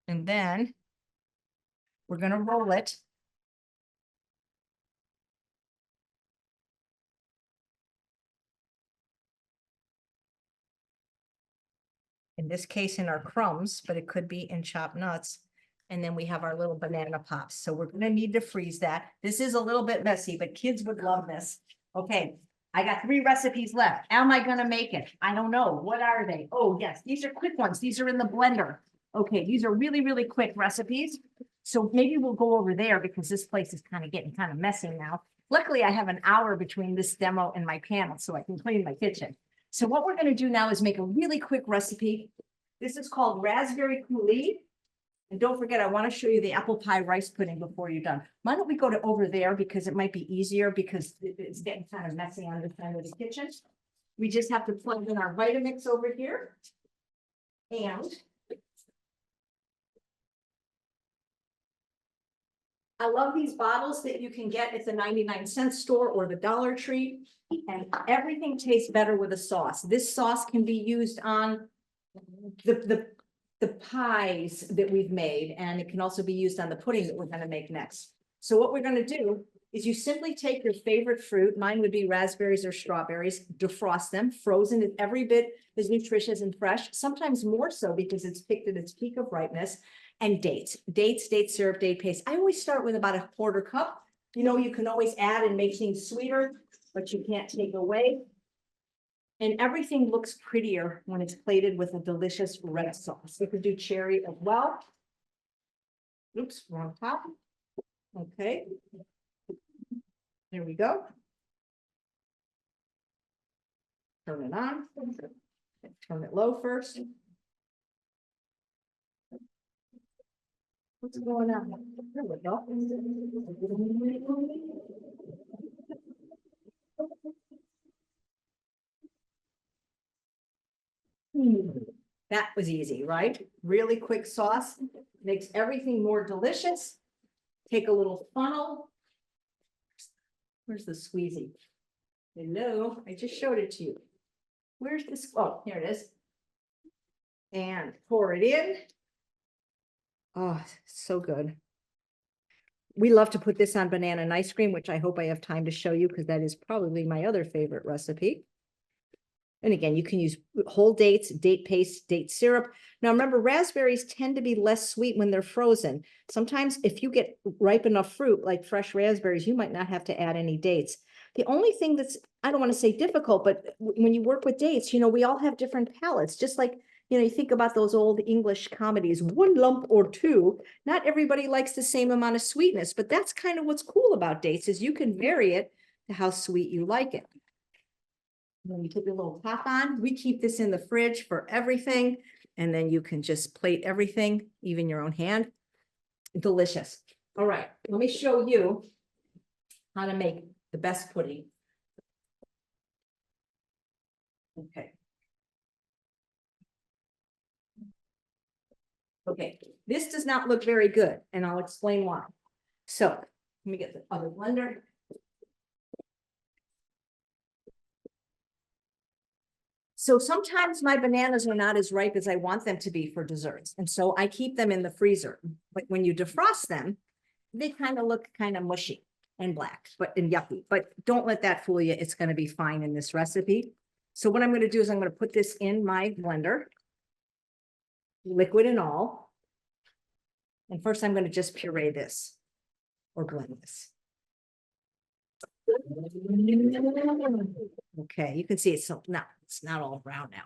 And then we're going to roll it. In this case, in our crumbs, but it could be in chopped nuts. And then we have our little banana pops. So we're going to need to freeze that. This is a little bit messy, but kids would love this. Okay, I got 3 recipes left. Am I going to make it? I don't know. What are they? Oh, yes, these are quick ones. These are in the blender. Okay, these are really, really quick recipes. So maybe we'll go over there because this place is getting kind of messy now. Luckily, I have an hour between this demo and my panel, so I can clean my kitchen. So what we're going to do now is make a really quick recipe. This is called Raspberry Coulis. And don't forget, I want to show you the apple pie rice pudding before you're done. Why don't we go to over there because it might be easier because it's getting kind of messy on this side of the kitchen. We just have to plug in our Vitamix over here. And I love these bottles that you can get at the 99-cent store or the Dollar Tree. And everything tastes better with a sauce. This sauce can be used on the pies that we've made, and it can also be used on the pudding that we're going to make next. So what we're going to do is you simply take your favorite fruit. Mine would be raspberries or strawberries, defrost them, frozen is every bit as nutritious and fresh, sometimes more so because it's picked at its peak of ripeness, and dates, date syrup, date paste. I always start with about a 1/4 cup. You know, you can always add and make things sweeter, but you can't take away. And everything looks prettier when it's plated with a delicious red sauce. You could do cherry as well. Oops, wrong top. Okay. There we go. Turn it on. Turn it low first. What's going on? There we go. That was easy, right? Really quick sauce, makes everything more delicious. Take a little funnel. Where's the squeezy? Hello, I just showed it to you. Where's this? Oh, here it is. And pour it in. Oh, so good. We love to put this on banana and ice cream, which I hope I have time to show you because that is probably my other favorite recipe. And again, you can use whole dates, date paste, date syrup. Now remember, raspberries tend to be less sweet when they're frozen. Sometimes if you get ripe enough fruit, like fresh raspberries, you might not have to add any dates. The only thing that's, I don't want to say difficult, but when you work with dates, you know, we all have different palates, just like, you know, you think about those old English comedies, 1 lump or 2, not everybody likes the same amount of sweetness, but that's kind of what's cool about dates is you can vary it to how sweet you like it. When you put your little top on, we keep this in the fridge for everything. And then you can just plate everything, even your own hand. Delicious. All right, let me show you how to make the best pudding. Okay. Okay, this does not look very good, and I'll explain why. So let me get the other blender. So sometimes my bananas are not as ripe as I want them to be for desserts. And so I keep them in the freezer. But when you defrost them, they kind of look kind of mushy and black, and yucky. But don't let that fool you. It's going to be fine in this recipe. So what I'm going to do is I'm going to put this in my blender, liquid and all. And first I'm going to just puree this or blend this. Okay, you can see it's not all brown now.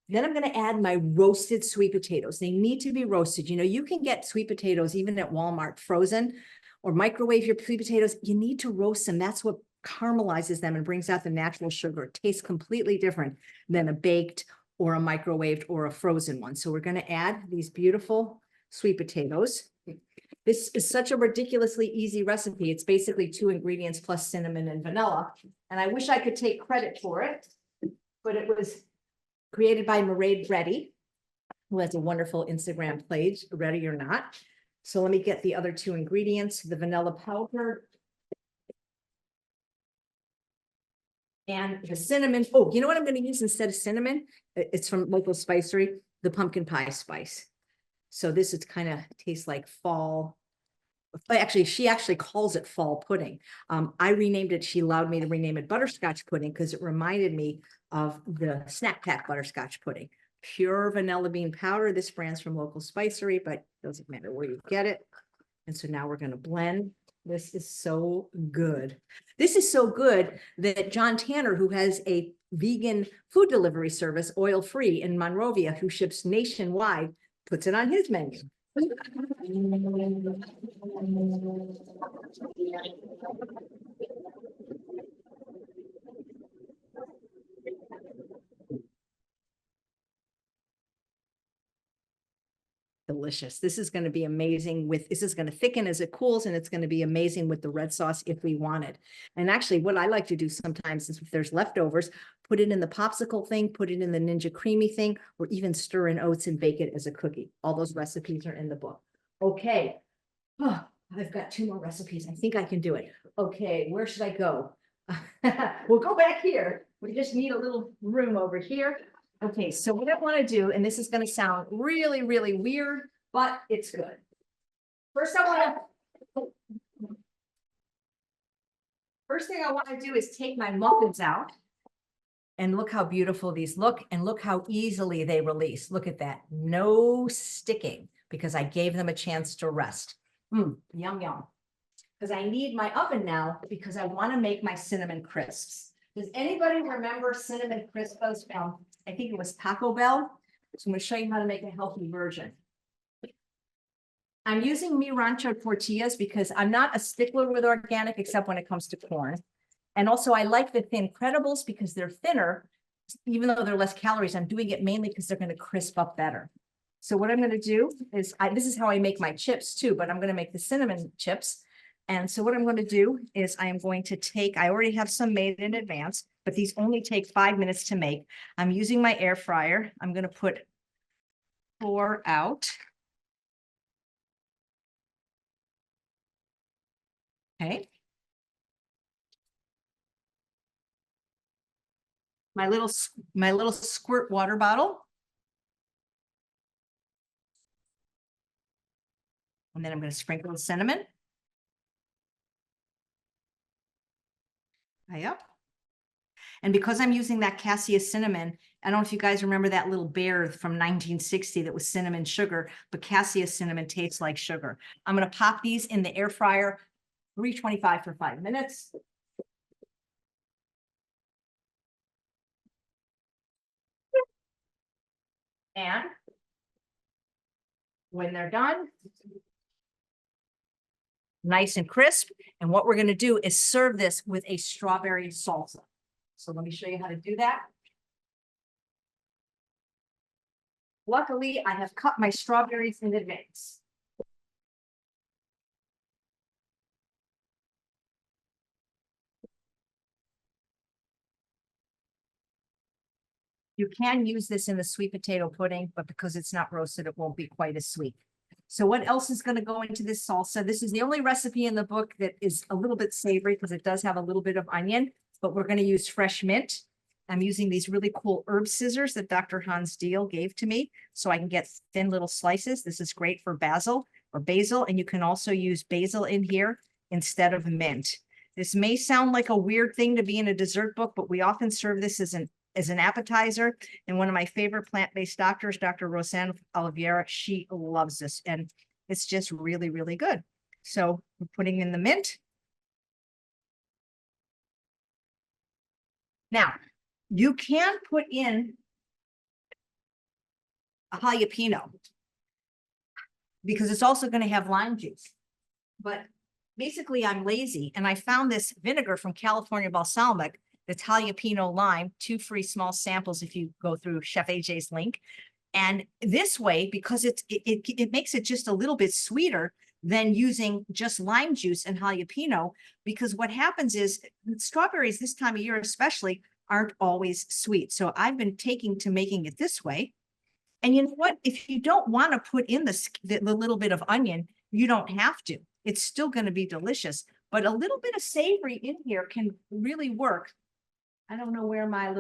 Then I'm going to add my roasted sweet potatoes. They need to be roasted. You know, you can get sweet potatoes even at Walmart frozen or microwave your sweet potatoes. You need to roast them. That's what caramelizes them and brings out the natural sugar. It tastes completely different than a baked or a microwaved or a frozen one. So we're going to add these beautiful sweet potatoes. This is such a ridiculously easy recipe. It's basically 2 ingredients plus cinnamon and vanilla. And I wish I could take credit for it, but it was created by Mairead Reddy, who has a wonderful Instagram page, Ready or Not. So let me get the other 2 ingredients, the vanilla powder and the cinnamon. Oh, you know what I'm going to use instead of cinnamon? It's from local spicery, the pumpkin pie spice. So this is kind of tastes like fall. Actually, she actually calls it fall pudding. I renamed it. She allowed me to rename it butterscotch pudding because it reminded me of the snack pack butterscotch pudding. Pure vanilla bean powder. This brand's from local spicery, but doesn't matter where you get it. And so now we're going to blend. This is so good. This is so good that John Tanner, who has a vegan food delivery service, oil-free in Monrovia, who ships nationwide, puts it on his menu. Delicious. This is going to be amazing with, this is going to thicken as it cools, and it's going to be amazing with the red sauce if we want it. And actually what I like to do sometimes is if there's leftovers, put it in the popsicle thing, put it in the Ninja Creamy thing, or even stir in oats and bake it as a cookie. All those recipes are in the book. Okay. Oh, I've got 2 more recipes. I think I can do it. Okay, where should I go? We'll go back here. We just need a little room over here. Okay, so what I want to do, and this is going to sound really, really weird, but it's good. First thing I want to do is take my muffins out. And look how beautiful these look, and look how easily they release. Look at that. No sticking, because I gave them a chance to rest. Yum, yum. Because I need my oven now, because I want to make my cinnamon crisps. Does anybody remember cinnamon crispos from, I think it was Taco Bell? So I'm going to show you how to make a healthy version. I'm using Mi Rancho tortillas because I'm not a stickler with organic, except when it comes to corn. And also I like the thin Credibles because they're thinner, even though they're less calories. I'm doing it mainly because they're going to crisp up better. So what I'm going to do is, this is how I make my chips too, but I'm going to make the cinnamon chips. And so what I'm going to do is I am going to take, I already have some made in advance, but these only take 5 minutes to make. I'm using my air fryer. I'm going to put 4 out. Okay. My little squirt water bottle. And then I'm going to sprinkle the cinnamon. Yep. And because I'm using that cassia cinnamon, I don't know if you guys remember that little bear from 1960 that was cinnamon sugar, but cassia cinnamon tastes like sugar. I'm going to pop these in the air fryer, 325 for 5 minutes. And when they're done, nice and crisp. And what we're going to do is serve this with a strawberry salsa. So let me show you how to do that. Luckily, I have cut my strawberries in advance. You can use this in the sweet potato pudding, but because it's not roasted, it won't be quite as sweet. So what else is going to go into this salsa? This is the only recipe in the book that is a little bit savory because it does have a little bit of onion, but we're going to use fresh mint. I'm using these really cool herb scissors that Dr. Hans Deal gave to me so I can get thin little slices. This is great for basil, and you can also use basil in here instead of mint. This may sound like a weird thing to be in a dessert book, but we often serve this as an appetizer. And one of my favorite plant-based doctors, Dr. Rosanne Oliveira, she loves this. And it's just really, really good. So we're putting in the mint. Now, you can put in a jalapeno because it's also going to have lime juice. But basically, I'm lazy. And I found this vinegar from California Balsamic that's jalapeno lime, 2 free small samples if you go through Chef AJ's link. And this way, because it makes it just a little bit sweeter than using just lime juice and jalapeno, because what happens is strawberries this time of year especially aren't always sweet. So I've been taking to making it this way. And you know what? If you don't want to put in the little bit of onion, you don't have to. It's still going to be delicious. But a little bit of savory in here can really work I don't know where my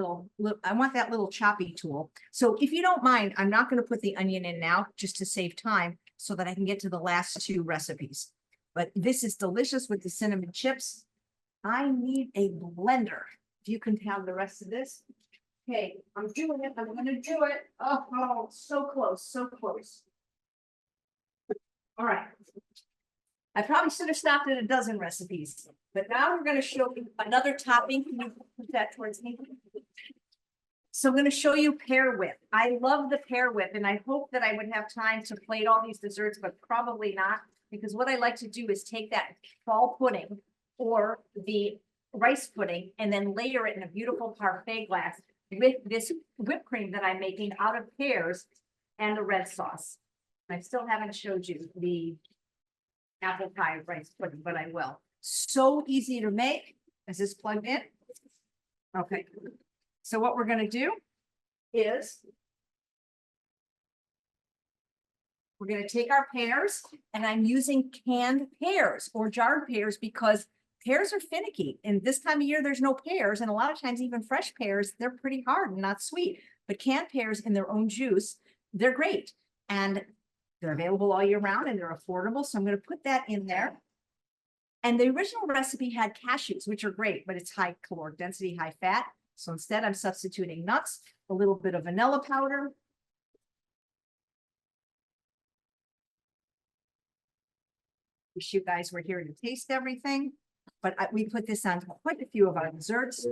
I want that little choppy tool. So if you don't mind, I'm not going to put the onion in now just to save time so that I can get to the last two recipes. But this is delicious with the cinnamon chips. I need a blender. If you can have the rest of this. Okay, I'm doing it. I'm going to do it. Oh, so close, so close. All right. I probably should have stopped at a dozen recipes, but now we're going to show you another topping. Can you put that towards me? So I'm going to show you pear whip. I love the pear whip, and I hope that I would have time to plate all these desserts, but probably not, because what I like to do is take that fall pudding or the rice pudding and then layer it in a beautiful parfait glass with this whipped cream that I'm making out of pears and the red sauce. I still haven't showed you the apple pie rice pudding, but I will. So easy to make. Is this plugged in? Okay. So what we're going to do is we're going to take our pears, and I'm using canned pears or jarred pears because pears are finicky. And this time of year, there's no pears. And a lot of times, even fresh pears, they're pretty hard and not sweet. But canned pears in their own juice, they're great. And they're available all year round and they're affordable. So I'm going to put that in there. And the original recipe had cashews, which are great, but it's high caloric density, high fat. So instead, I'm substituting nuts, a little bit of vanilla powder. Wish you guys were here to taste everything, but we put this on quite a few of our desserts.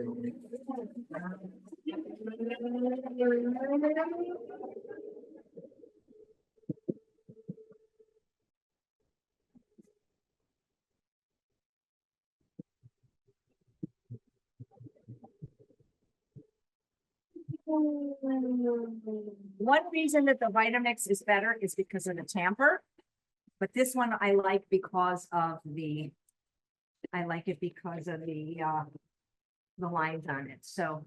One reason that the Vitamix is better is because of the tamper, but this one I like because of the lines on it. So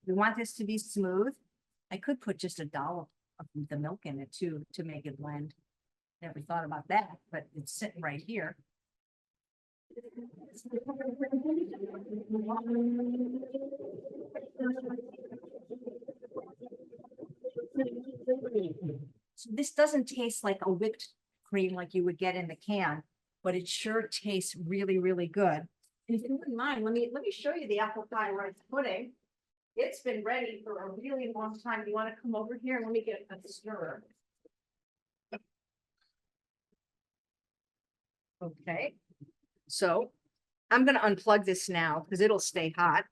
we want this to be smooth. I could put just a dollop of the milk in it too to make it blend. Never thought about that, but it's sitting right here. So this doesn't taste like a whipped cream like you would get in the can, but it sure tastes really, really good. And if you wouldn't mind, let me show you the apple pie rice pudding. It's been ready for a really long time. You want to come over here and let me get a stirrer. Okay, so I'm going to unplug this now because it'll stay hot.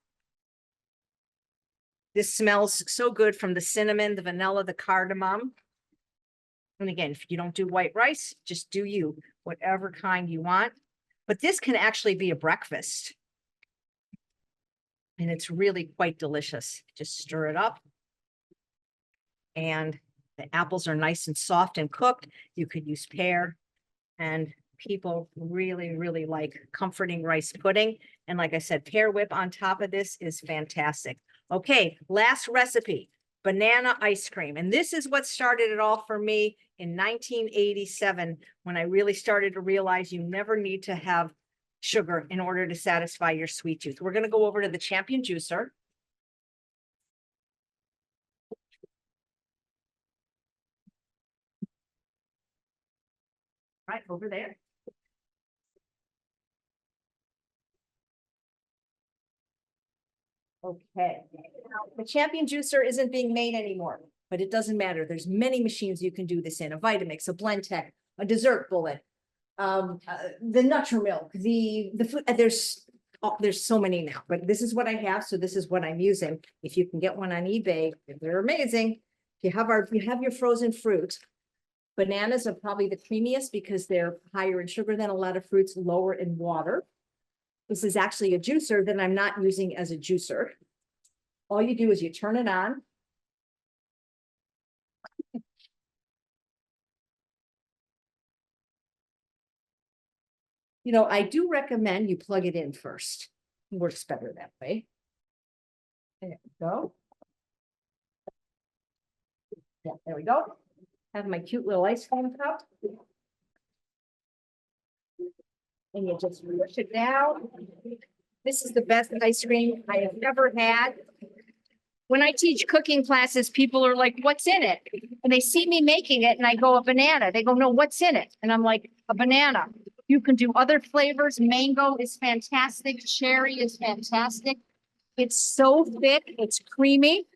This smells so good from the cinnamon, the vanilla, the cardamom. And again, if you don't do white rice, just do you, whatever kind you want. But this can actually be a breakfast. And it's really quite delicious. Just stir it up. And the apples are nice and soft and cooked. You could use pear. And people really, really like comforting rice pudding. And like I said, pear whip on top of this is fantastic. Okay, last recipe, banana ice cream. And this is what started it all for me in 1987, when I really started to realize you never need to have sugar in order to satisfy your sweet tooth. We're going to go over to the Champion juicer. Right over there. Okay, the Champion juicer isn't being made anymore, but it doesn't matter. There's many machines you can do this in: a Vitamix, a Blendtec, a Dessert Bullet, the Nutramilk, the food. There's so many now, but this is what I have, so this is what I'm using. If you can get one on eBay, they're amazing. You have your frozen fruit. Bananas are probably the creamiest because they're higher in sugar than a lot of fruits, lower in water. This is actually a juicer that I'm not using as a juicer. All you do is you turn it on. You know, I do recommend you plug it in first. It works better that way. There we go. Yeah, there we go. Have my cute little ice cream cup. And you just push it down. This is the best ice cream I have ever had. When I teach cooking classes, people are like, what's in it? And they see me making it and I go, a banana. They go, no, what's in it? And I'm like, a banana. You can do other flavors. Mango is fantastic. Cherry is fantastic. It's so thick. It's creamy.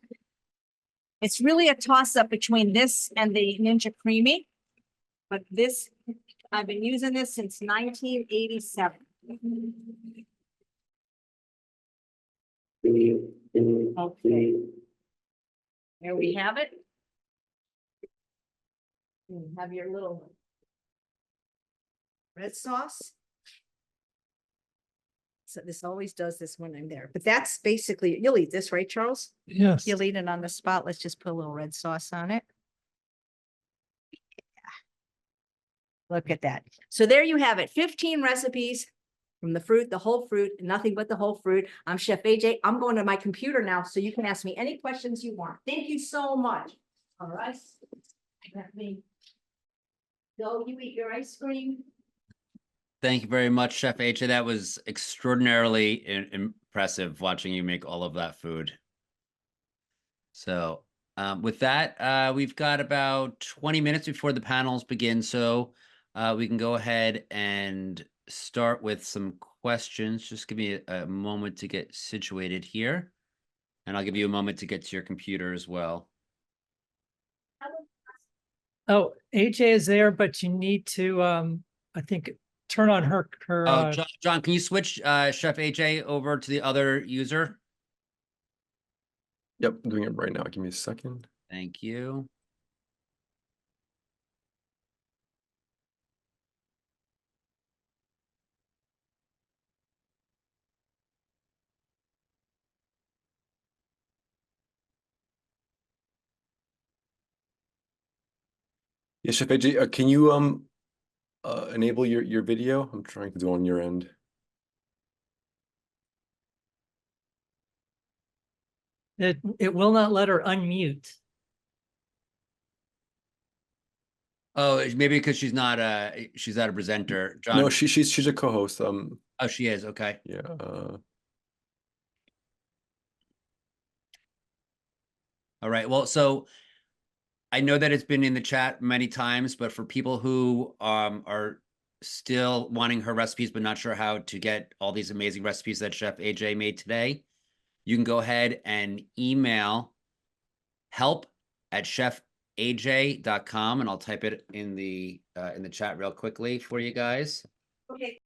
It's really a toss-up between this and the Ninja Creamy. But this, I've been using this since 1987. Okay. There we have it. You have your little red sauce. So this always does this when I'm there, but that's basically, you'll eat this, right, Charles? Yes. You'll eat it on the spot. Let's just put a little red sauce on it. Look at that. So there you have it. 15 recipes from the fruit, the whole fruit, nothing but the whole fruit. I'm Chef AJ. I'm going to my computer now, so you can ask me any questions you want. Thank you so much. All right. Let me go. You eat your ice cream. Thank you very much, Chef AJ. That was extraordinarily impressive watching you make all of that food. So with that, we've got about 20 minutes before the panels begin. So we can go ahead and start with some questions. Just give me a moment to get situated here. And I'll give you a moment to get to your computer as well. Oh, AJ is there, but you need to, I think, turn on her. Oh, John, can you switch Chef AJ over to the other user? Yep, I'm doing it right now. Give me a second. Thank you. Yeah, Chef AJ, can you enable your video? I'm trying to do it on your end. It will not let her unmute. Oh, maybe because she's not a presenter. John. No, she's a co-host. Oh, she is. Okay. Yeah. All right. Well, so I know that it's been in the chat many times, but for people who are still wanting her recipes but not sure how to get all these amazing recipes that Chef AJ made today, you can go ahead and email help@chefaj.com, and I'll type it in the chat real quickly for you guys. Okay.